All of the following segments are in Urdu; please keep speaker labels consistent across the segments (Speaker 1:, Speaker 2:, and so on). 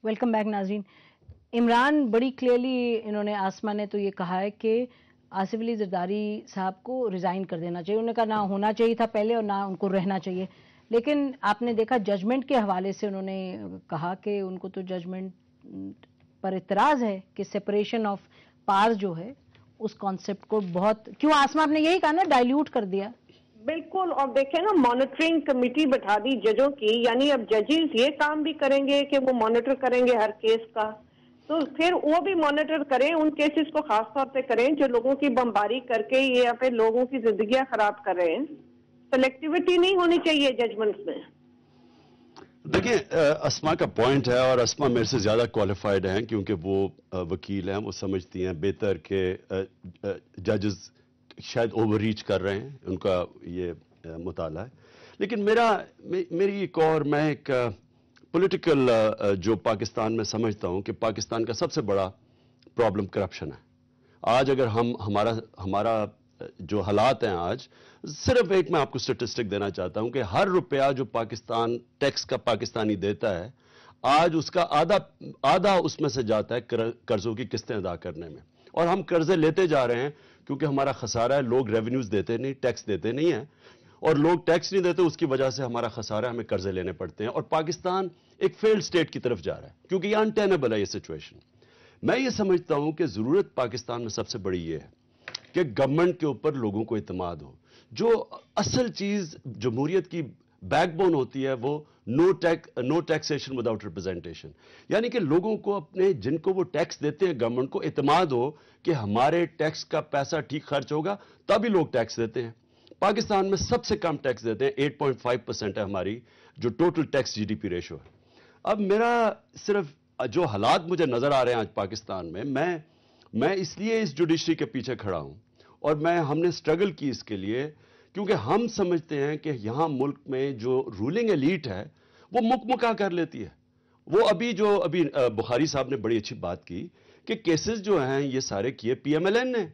Speaker 1: ویلکم بیک ناظرین. عمران بڑی کلیئرلی انہوں نے آسما نے تو یہ کہا ہے کہ آصف علی زرداری صاحب کو ریزائن کر دینا چاہیے. انہوں نے کہا نہ ہونا چاہیے تھا پہلے اور نہ ان کو رہنا چاہیے. لیکن آپ نے دیکھا ججمنٹ کے حوالے سے انہوں نے کہا کہ ان کو تو ججمنٹ پر اعتراض ہے کہ سپریشن آف پاور جو ہے اس کانسیپٹ کو بہت کیوں آسما آپ نے یہی کہا نا ڈائلیوٹ کر دیا.
Speaker 2: بالکل. اور دیکھیں نا مانیٹرنگ کمیٹی بٹھا دی ججوں کی, یعنی اب ججز یہ کام بھی کریں گے کہ وہ مانیٹر کریں گے ہر کیس کا, تو پھر وہ بھی مانیٹر کریں ان کیسز کو خاص طور پہ کریں جو لوگوں کی بمباری کر کے یا پھر لوگوں کی زندگیاں خراب کر رہے ہیں. سلیکٹیوٹی نہیں ہونی چاہیے ججمنٹس میں.
Speaker 3: دیکھیں اسما کا پوائنٹ ہے, اور اسما میرے سے زیادہ کوالیفائڈ ہیں کیونکہ وہ وکیل ہیں, وہ سمجھتی ہیں بہتر کہ ججز شاید اوور ریچ کر رہے ہیں, ان کا یہ مطالعہ ہے. لیکن میری ایک اور میں ایک پولیٹیکل جو پاکستان میں سمجھتا ہوں کہ پاکستان کا سب سے بڑا پرابلم کرپشن ہے. آج اگر ہمارا جو حالات ہیں آج, صرف ایک میں آپ کو سٹیٹسٹک دینا چاہتا ہوں کہ ہر روپیہ جو پاکستان ٹیکس کا پاکستانی دیتا ہے آج اس کا آدھا اس میں سے جاتا ہے قرضوں کی قسطیں ادا کرنے میں, اور ہم قرضے لیتے جا رہے ہیں کیونکہ ہمارا خسارہ ہے. لوگ ریونیوز دیتے نہیں, ٹیکس دیتے نہیں ہیں, اور لوگ ٹیکس نہیں دیتے, اس کی وجہ سے ہمارا خسارہ, ہمیں قرضے لینے پڑتے ہیں, اور پاکستان ایک فیلڈ سٹیٹ کی طرف جا رہا ہے کیونکہ یہ انٹینیبل ہے یہ سچویشن. میں یہ سمجھتا ہوں کہ ضرورت پاکستان میں سب سے بڑی یہ ہے کہ گورنمنٹ کے اوپر لوگوں کو اعتماد ہو. جو اصل چیز جمہوریت کی بیک بون ہوتی ہے وہ نو ٹیکسیشن وداؤٹ ریپرزینٹیشن, یعنی کہ لوگوں کو اپنے جن کو وہ ٹیکس دیتے ہیں گورنمنٹ کو اعتماد ہو کہ ہمارے ٹیکس کا پیسہ ٹھیک خرچ ہوگا تبھی لوگ ٹیکس دیتے ہیں. پاکستان میں سب سے کم ٹیکس دیتے ہیں, 8.5% ہے ہماری جو total tax G D P ratio ہے. اب میرا صرف جو حالات مجھے نظر آ رہے ہیں آج پاکستان میں اس لیے اس جوڈیشری کے پیچھے کھڑا ہوں, اور ہم نے سٹرگل کی اس کے لیے کیونکہ ہم سمجھتے ہیں کہ یہاں ملک میں جو رولنگ ایلیٹ ہے وہ مکا کر لیتی ہے. وہ ابھی بخاری صاحب نے بڑی اچھی بات کی کہ کیسز جو ہیں یہ سارے کیے پی ایم ایل این نے.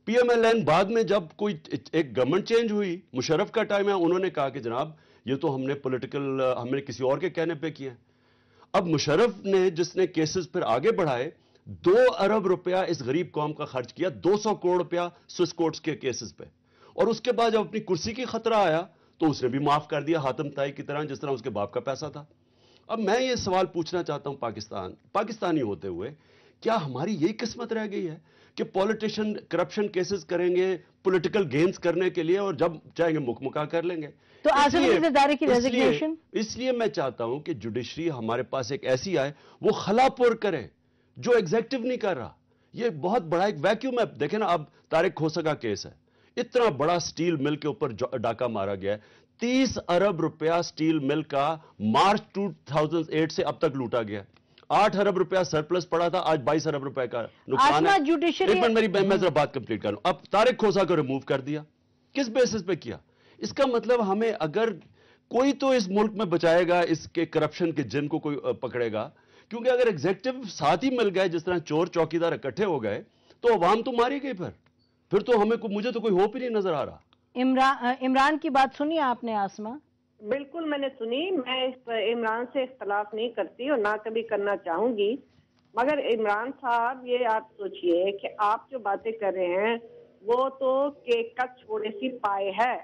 Speaker 3: پی ایم ایل این بعد میں جب کوئی ایک گورنمنٹ چینج ہوئی, مشرف کا ٹائم ہے, انہوں نے کہا کہ جناب یہ تو ہم نے کسی اور کے کہنے پہ کیا ہے. اب مشرف نے جس نے کیسز پھر آگے بڑھائے 2 ارب روپیہ اس غریب قوم کا خرچ کیا, 200 کروڑ روپیہ سوئس کورٹس کے کیسز پہ, اور اس کے بعد جب اپنی کرسی کی خطرہ آیا تو اس نے بھی معاف کر دیا حاتم طائی کی طرح, جس طرح اس کے باپ کا پیسہ تھا. اب میں یہ سوال پوچھنا چاہتا ہوں پاکستانی ہوتے ہوئے, کیا ہماری یہی قسمت رہ گئی ہے کہ پولیٹیشین کرپشن کیسز کریں گے پولیٹیکل گینز کرنے کے لیے, اور جب چاہیں گے مکا کر لیں گے.
Speaker 1: تو آصف علی زرداری کی ریزگنیشن,
Speaker 3: اس لیے میں چاہتا ہوں کہ جوڈیشری ہمارے پاس ایک ایسی آئے وہ خلا پر کرے جو ایگزیکٹو نہیں کر رہا. یہ بہت بڑا ایک ویکیوم ہے. دیکھیں نا, اب طارق کھوسہ کا کیس ہے, اتنا بڑا سٹیل مل کے اوپر ڈاکہ مارا گیا ہے. 30 ارب روپیہ سٹیل مل کا مارچ 2008 سے اب تک لوٹا گیا. 8 ارب روپیہ سرپلس پڑا تھا, آج 22 ارب روپے کا نقصان ہے. میں ذرا بات کمپلیٹ کروں. اب طارق کھوسہ کو ریموو کر دیا, کس بیسس پہ کیا؟ اس کا مطلب ہمیں اگر کوئی تو اس ملک میں بچائے گا اس کے کرپشن کے جن کو کوئی پکڑے گا, کیونکہ اگر ایگزیکٹو ساتھ ہی مل گئے جس طرح چور چوکیدار اکٹھے ہو گئے تو عوام تو ماری گئی. پھر تو مجھے تو کوئی ہوپ ہی نہیں نظر آ رہا.
Speaker 1: عمران کی بات سنی آپ نے آسما؟
Speaker 2: بالکل میں نے سنی. میں عمران سے اختلاف نہیں کرتی اور نہ کبھی کرنا چاہوں گی, مگر عمران صاحب یہ آپ سوچئے کہ آپ جو باتیں کر رہے ہیں وہ تو کیک کا چھوڑے سی پائے ہے.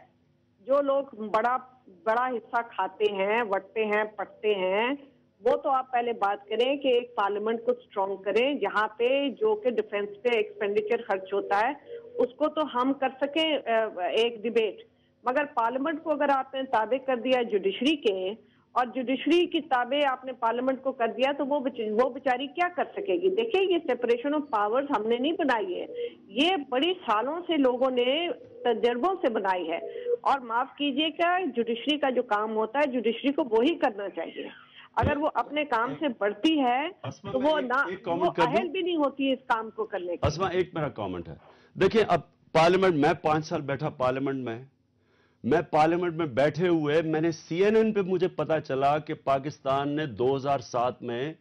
Speaker 2: جو لوگ بڑا حصہ کھاتے ہیں, وٹتے ہیں, پٹتے ہیں, وہ تو آپ پہلے بات کریں کہ ایک پارلیمنٹ کو سٹرونگ کریں جہاں پہ جو کہ ڈیفنس پہ ایکسپینڈیچر خرچ ہوتا ہے اس کو تو ہم کر سکیں ایک ڈیبیٹ. مگر پارلیمنٹ کو اگر آپ نے تابع کر دیا جوڈیشری کے, اور جوڈیشری کی تابع آپ نے پارلیمنٹ کو کر دیا, تو وہ بیچاری کیا کر سکے گی؟ دیکھیں یہ سپریشن آف پاورز ہم نے نہیں بنائی ہے, یہ بڑی سالوں سے لوگوں نے تجربوں سے بنائی ہے. اور معاف کیجئے گا, جوڈیشری کا جو کام ہوتا ہے جوڈیشری کو وہی کرنا چاہیے. اگر وہ اپنے کام سے بڑھتی ہے تو وہ اہل بھی نہیں ہوتی اس کام کو کرنے کی.
Speaker 3: اسما ایک میرا کامنٹ ہے. دیکھیں اب پارلیمنٹ میں 5 سال بیٹھا پارلیمنٹ میں بیٹھے ہوئے میں نے سی این این پہ مجھے پتا چلا کہ پاکستان نے 2007 میں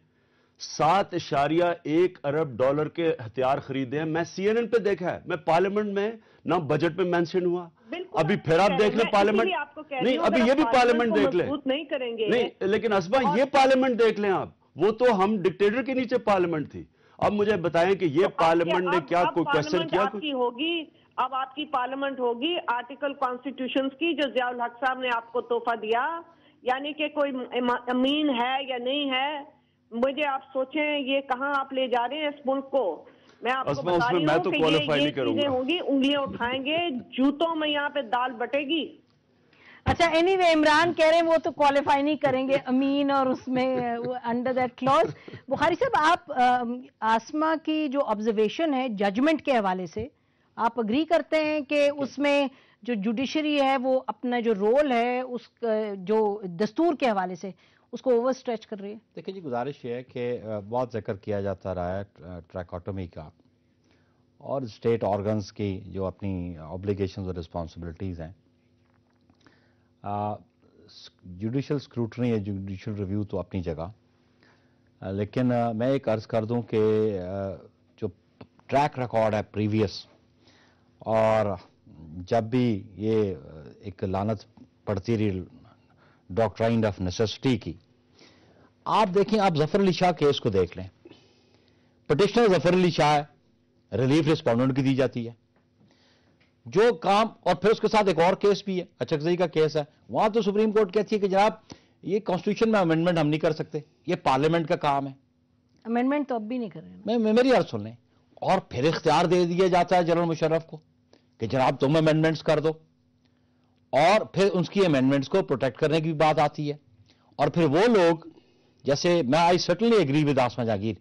Speaker 3: 7.1 ارب ڈالر کے ہتھیار خریدے ہیں. میں سی این این پہ دیکھا ہے, میں پارلیمنٹ میں نہ بجٹ میں مینشن ہوا. ابھی پھر آپ دیکھ لیں پارلیمنٹ, نہیں ابھی یہ بھی پارلیمنٹ دیکھ لیں, نہیں لیکن اسما یہ پارلیمنٹ دیکھ لیں آپ, وہ تو ہم ڈکٹیٹر کے نیچے پارلیمنٹ تھی. اب مجھے بتائیں کہ یہ پارلیمنٹ نے کیا کوئی کوشچن کیا؟
Speaker 2: آپ کی ہوگی، اب آپ کی پارلیمنٹ ہوگی آرٹیکل کانسٹیٹیوشنز کی جو ضیاء الحق صاحب نے آپ کو تحفہ دیا، یعنی کہ کوئی امین ہے یا نہیں ہے. مجھے آپ سوچیں یہ کہاں آپ لے جا رہے ہیں اس ملک کو. میں آپ کو بتا رہی ہوں کہ یہ چیزیں ہوں گی، انگلیاں اٹھائیں گے، جوتوں میں یہاں پہ دال بٹے گی.
Speaker 1: اچھا اینی وے عمران کہہ رہے ہیں وہ تو کوالیفائی نہیں کریں گے امین اور اس میں انڈر دیٹ کلوز. بخاری صاحب آپ آسما کی جو آبزرویشن ہے ججمنٹ کے حوالے سے آپ اگری کرتے ہیں کہ اس میں جو جوڈیشری ہے وہ اپنا جو رول ہے اس جو دستور کے حوالے سے اس کو اوور اسٹریچ کر رہی ہے؟
Speaker 4: دیکھیں جی، گزارش یہ ہے کہ بہت ذکر کیا جاتا رہا ہے ٹریکوٹومی کا اور اسٹیٹ آرگنز کی جو اپنی آبلیگیشنز اور رسپانسبلٹیز ہیں. جوڈیشل اسکروٹنی یا جوڈیشل ریویو تو اپنی جگہ، لیکن میں ایک عرض کر دوں کہ جو ٹریک ریکارڈ ہے پریویس، اور جب بھی یہ ایک لعنت پڑتی رہی ڈاکٹرائن آف نیسیسٹی کی، آپ دیکھیں، آپ ظفر علی شاہ کیس کو دیکھ لیں. پٹیشنر ظفر علی شاہ ہے، ریلیف رسپونڈنٹ کی دی جاتی ہے جو کام، اور پھر اس کے ساتھ ایک اور کیس بھی ہے، اچکزئی کا کیس ہے. وہاں تو سپریم کورٹ کہتی ہے کہ جناب یہ کانسٹیٹیوشن میں امینڈمنٹ ہم نہیں کر سکتے، یہ پارلیمنٹ کا کام ہے.
Speaker 1: امینڈمنٹ تو اب بھی نہیں کر رہے ہیں.
Speaker 4: میری عرض سن لیں. اور پھر اختیار دے دیا جاتا ہے جنرل مشرف کو کہ جناب تم امینڈمنٹس کر دو، اور پھر اس کی امینڈمنٹس کو پروٹیکٹ کرنے کی بات آتی ہے. اور پھر وہ لوگ، جیسے میں آئی سرٹنلی ایگری ود آسما جہانگیر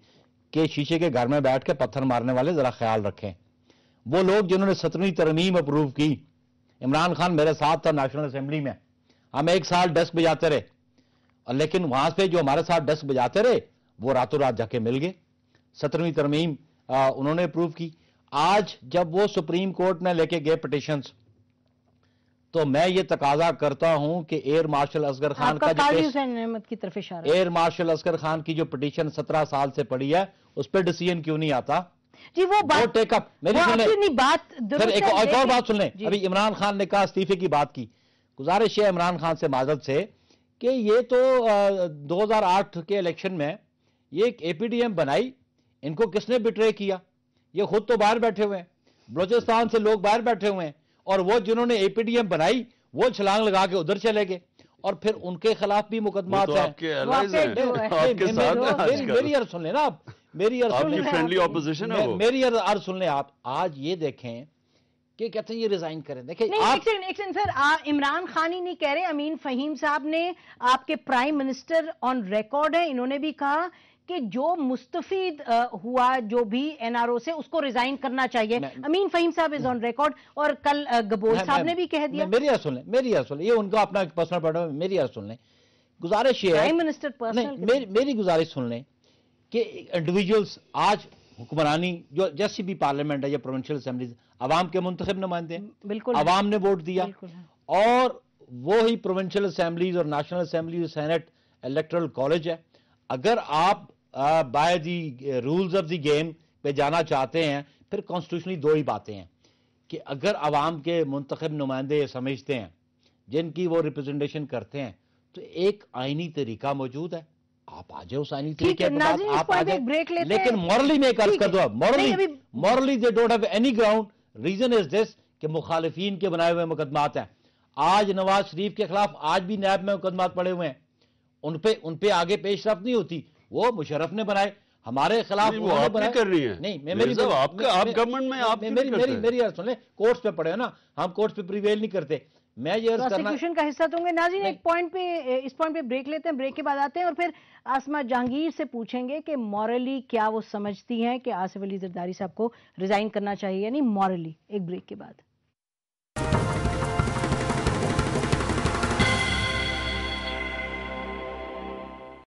Speaker 4: کہ شیشے کے گھر میں بیٹھ کے پتھر مارنے والے ذرا خیال رکھیں. وہ لوگ جنہوں نے 17ویں ترمیم اپروو کی، عمران خان میرے ساتھ تھا نیشنل اسمبلی میں، ہم ایک سال ڈیسک بجاتے رہے، اور لیکن وہاں پہ جو ہمارے ساتھ ڈیسک بجاتے رہے وہ راتوں رات جا کے مل گئے. 17ویں ترمیم انہوں نے اپروو کی. آج جب وہ سپریم کورٹ میں لے کے گئے پٹیشنز، تو میں یہ تقاضا کرتا ہوں کہ ایئر مارشل اصغر خان کا
Speaker 1: قاضی حسین احمد کی طرف اشارہ ہے،
Speaker 4: ایئر مارشل اصغر خان کی جو پٹیشن 17 سال سے پڑی ہے اس پہ ڈیسیژن کیوں نہیں آتا؟
Speaker 1: جی وہ بات
Speaker 4: ٹیک اپ. میری سنیں،
Speaker 1: بات
Speaker 4: پھر ایک اور بات سن لیں. ابھی عمران خان نے کہا استعفے کی بات کی. گزارش ہے عمران خان سے معذرت سے کہ یہ تو 2008 کے الیکشن میں یہ ایک اے پی ڈی ایم بنائی، ان کو کس نے بٹرے کیا؟ یہ خود تو باہر بیٹھے ہوئے ہیں، بلوچستان سے لوگ باہر بیٹھے ہوئے ہیں، اور وہ جنہوں نے اے پی ڈی ایم بنائی وہ چھلانگ لگا کے ادھر چلے گئے، اور پھر ان کے خلاف بھی مقدمات ہیں. میری عرض سن لیں نا آپ، میری عرض سن لیں آپ. آج یہ دیکھیں کہ کہتے ہیں یہ ریزائن کریں. دیکھیں
Speaker 1: ایک سر، عمران خان ہی نہیں کہہ رہے، امین فہیم صاحب نے، آپ کے پرائم منسٹر آن ریکارڈ ہیں، انہوں نے بھی کہا کہ جو مستفید ہوا جو بھی این آر او سے اس کو ریزائن کرنا چاہیے. امین فہیم صاحب از آن ریکارڈ، اور کل گبول صاحب نے بھی کہہ دیا.
Speaker 4: میری عرض سن لیں، یہ ان کا اپنا پرسنل پڑھا. میری عرض سن لیں، گزارش یہ ہے،
Speaker 1: پرائم منسٹر پرسنل،
Speaker 4: میری گزارش سن لیں کہ انڈیویجولز آج حکمرانی جو جیسی بھی پارلیمنٹ ہے یا پروونشل اسمبلیز عوام کے منتخب نمائندے ہیں،
Speaker 1: بالکل
Speaker 4: عوام نے ووٹ دیا، اور وہی پروونشل اسمبلیز اور national assemblies senate electoral college ہے. اگر آپ by the rules of the game پہ جانا چاہتے ہیں، پھر کانسٹیٹیوشنلی دو ہی باتیں ہیں کہ اگر عوام کے منتخب نمائندے سمجھتے ہیں جن کی وہ ریپرزنٹیشن کرتے ہیں تو ایک آئینی طریقہ موجود ہے، آپ آ جائے اس آئینی طریقے کے بعد آپ آ جائیں. لیکن مورلی میں ایک عرض کر دوں، morally they don't have any ground. Reason is this کہ مخالفین کے بنائے ہوئے مقدمات ہیں. آج نواز شریف کے خلاف آج بھی نیب میں مقدمات پڑے ہوئے ہیں، ان پہ آگے پیش رفت نہیں ہوتی. وہ مشرف نے بنائے، ہمارے خلاف
Speaker 3: وہ آپ نہیں کر رہی ہیں.
Speaker 4: نہیں،
Speaker 3: آپ گورنمنٹ میں آپ
Speaker 4: میری عرض سن لیں، کورٹس پہ پڑے ہیں نا، ہم کورٹس پہ پریویل نہیں کرتے. میں یہ عرض کرنا
Speaker 1: پروسیکیوشن کا حصہ دوں گے. ناظرین ایک پوائنٹ پہ، اس پوائنٹ پہ بریک لیتے ہیں، بریک کے بعد آتے ہیں اور پھر آسما جہانگیر سے پوچھیں گے کہ مورلی کیا وہ سمجھتی ہیں کہ آصف علی زرداری صاحب کو ریزائن کرنا چاہیے، یعنی مورلی. ایک بریک کے بعد.